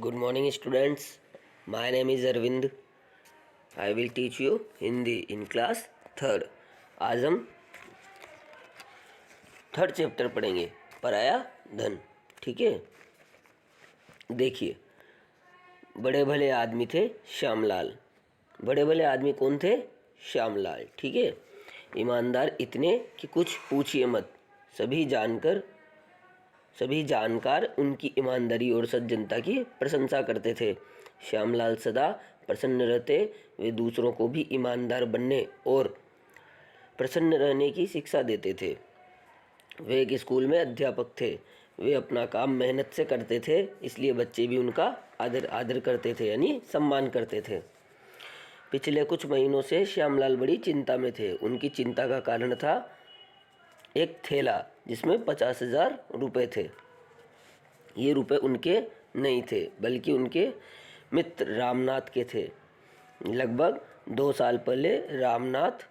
Good morning, students. My name is Arvind. I will teach you Hindi in class third. आज हम third chapter पढ़ेंगे, पराया धन. ठीक है. देखिए, बड़े भले आदमी थे श्यामलाल. बड़े भले आदमी कौन थे? श्यामलाल. ठीक है. ईमानदार इतने कि कुछ पूछिए मत. सभी जानकार उनकी ईमानदारी और सज्जनता की प्रशंसा करते थे. श्यामलाल सदा प्रसन्न रहते. वे दूसरों को भी ईमानदार बनने और प्रसन्न रहने की शिक्षा देते थे. वे एक स्कूल में अध्यापक थे. वे अपना काम मेहनत से करते थे, इसलिए बच्चे भी उनका आदर करते थे, यानी सम्मान करते थे. पिछले कुछ महीनों से श्यामलाल बड़ी चिंता में थे. उनकी चिंता का कारण था एक थैला जिसमें 50,000 रुपये थे. ये रुपये उनके नहीं थे, बल्कि उनके मित्र रामनाथ के थे. लगभग 2 साल पहले रामनाथ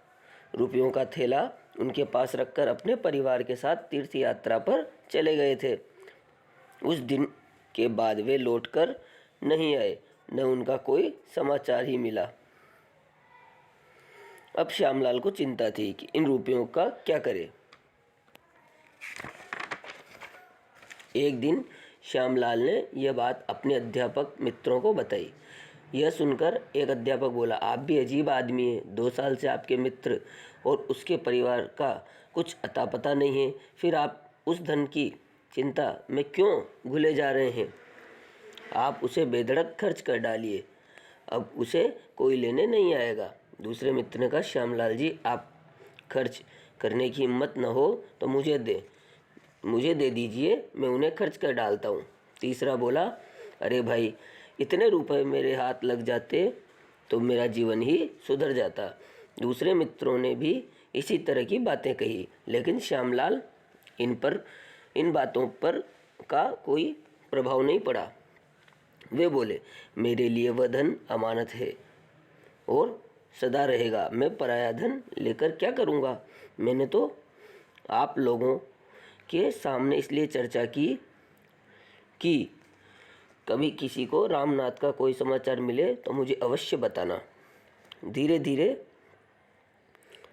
रुपयों का थैला उनके पास रखकर अपने परिवार के साथ तीर्थ यात्रा पर चले गए थे. उस दिन के बाद वे लौटकर नहीं आए, न उनका कोई समाचार ही मिला. अब श्यामलाल को चिंता थी कि इन रुपयों का क्या करे. एक दिन श्यामलाल ने यह बात अपने अध्यापक मित्रों को बताई. यह सुनकर एक अध्यापक बोला, आप भी अजीब आदमी हैं. 2 साल से आपके मित्र और उसके परिवार का कुछ अता पता नहीं है, फिर आप उस धन की चिंता में क्यों घुले जा रहे हैं? आप उसे बेधड़क खर्च कर डालिए, अब उसे कोई लेने नहीं आएगा. दूसरे मित्र ने कहा, श्यामलाल जी, आप खर्च करने की हिम्मत न हो तो मुझे दे दीजिए, मैं उन्हें खर्च कर डालता हूँ. तीसरा बोला, अरे भाई, इतने रुपए मेरे हाथ लग जाते तो मेरा जीवन ही सुधर जाता. दूसरे मित्रों ने भी इसी तरह की बातें कही, लेकिन श्यामलाल इन बातों पर का कोई प्रभाव नहीं पड़ा. वे बोले, मेरे लिए वह धन अमानत है और सदा रहेगा. मैं पराया धन लेकर क्या करूँगा? मैंने तो आप लोगों के सामने इसलिए चर्चा की कि कभी किसी को रामनाथ का कोई समाचार मिले तो मुझे अवश्य बताना. धीरे धीरे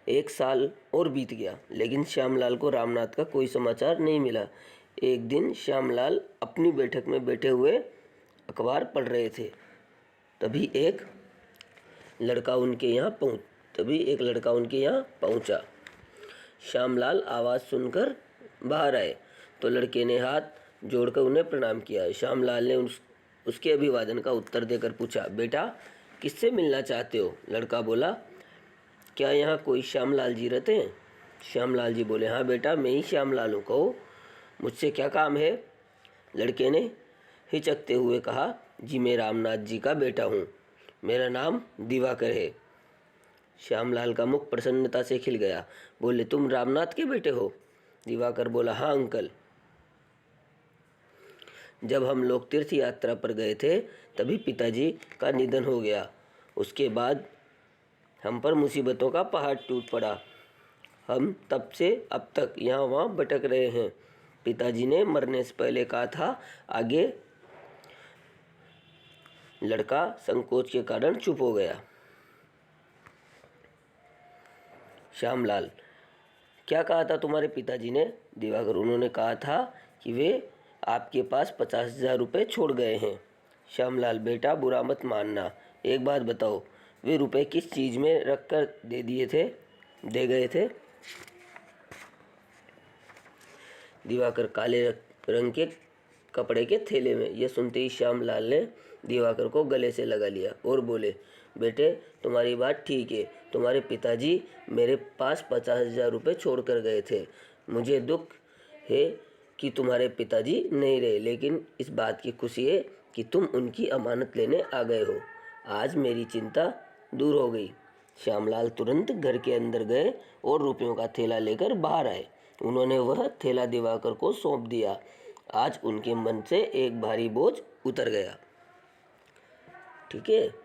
1 साल और बीत गया, लेकिन श्यामलाल को रामनाथ का कोई समाचार नहीं मिला. एक दिन श्यामलाल अपनी बैठक में बैठे हुए अखबार पढ़ रहे थे. तभी एक लड़का उनके यहाँ पहुंचा. श्यामलाल आवाज़ सुनकर बाहर आए तो लड़के ने हाथ जोड़कर उन्हें प्रणाम किया. श्यामलाल ने उसके अभिवादन का उत्तर देकर पूछा, बेटा, किससे मिलना चाहते हो? लड़का बोला, क्या यहाँ कोई श्यामलाल जी रहते हैं? श्यामलाल जी बोले, हाँ बेटा, मैं ही श्यामलाल हूँ, कहो मुझसे क्या काम है? लड़के ने हिचकते हुए कहा, जी मैं रामनाथ जी का बेटा हूँ, मेरा नाम दिवाकर है. श्यामलाल का मुख प्रसन्नता से खिल गया. बोले, तुम रामनाथ के बेटे हो? दिवाकर बोला, हाँ अंकल. जब हम लोग तीर्थ यात्रा पर गए थे तभी पिताजी का निधन हो गया. उसके बाद हम पर मुसीबतों का पहाड़ टूट पड़ा. हम तब से अब तक यहाँ वहाँ भटक रहे हैं. पिताजी ने मरने से पहले कहा था, आगे. लड़का संकोच के कारण चुप हो गया. श्यामलाल, क्या कहा था तुम्हारे पिताजी ने? दिवाकर, उन्होंने कहा था कि वे आपके पास 50,000 रुपये छोड़ गए हैं. श्यामलाल, बेटा बुरा मत मानना, एक बात बताओ, वे रुपए किस चीज़ में रख कर दे गए थे? दिवाकर, काले रंग के कपड़े के थैले में. यह सुनते ही श्यामलाल ने दिवाकर को गले से लगा लिया और बोले, बेटे तुम्हारी बात ठीक है, तुम्हारे पिताजी मेरे पास 50,000 रुपये छोड़ कर गए थे. मुझे दुख है कि तुम्हारे पिताजी नहीं रहे, लेकिन इस बात की खुशी है कि तुम उनकी अमानत लेने आ गए हो. आज मेरी चिंता दूर हो गई. श्यामलाल तुरंत घर के अंदर गए और रुपयों का थैला लेकर बाहर आए. उन्होंने वह थैला दिवाकर को सौंप दिया. आज उनके मन से एक भारी बोझ उतर गया. ठीक है.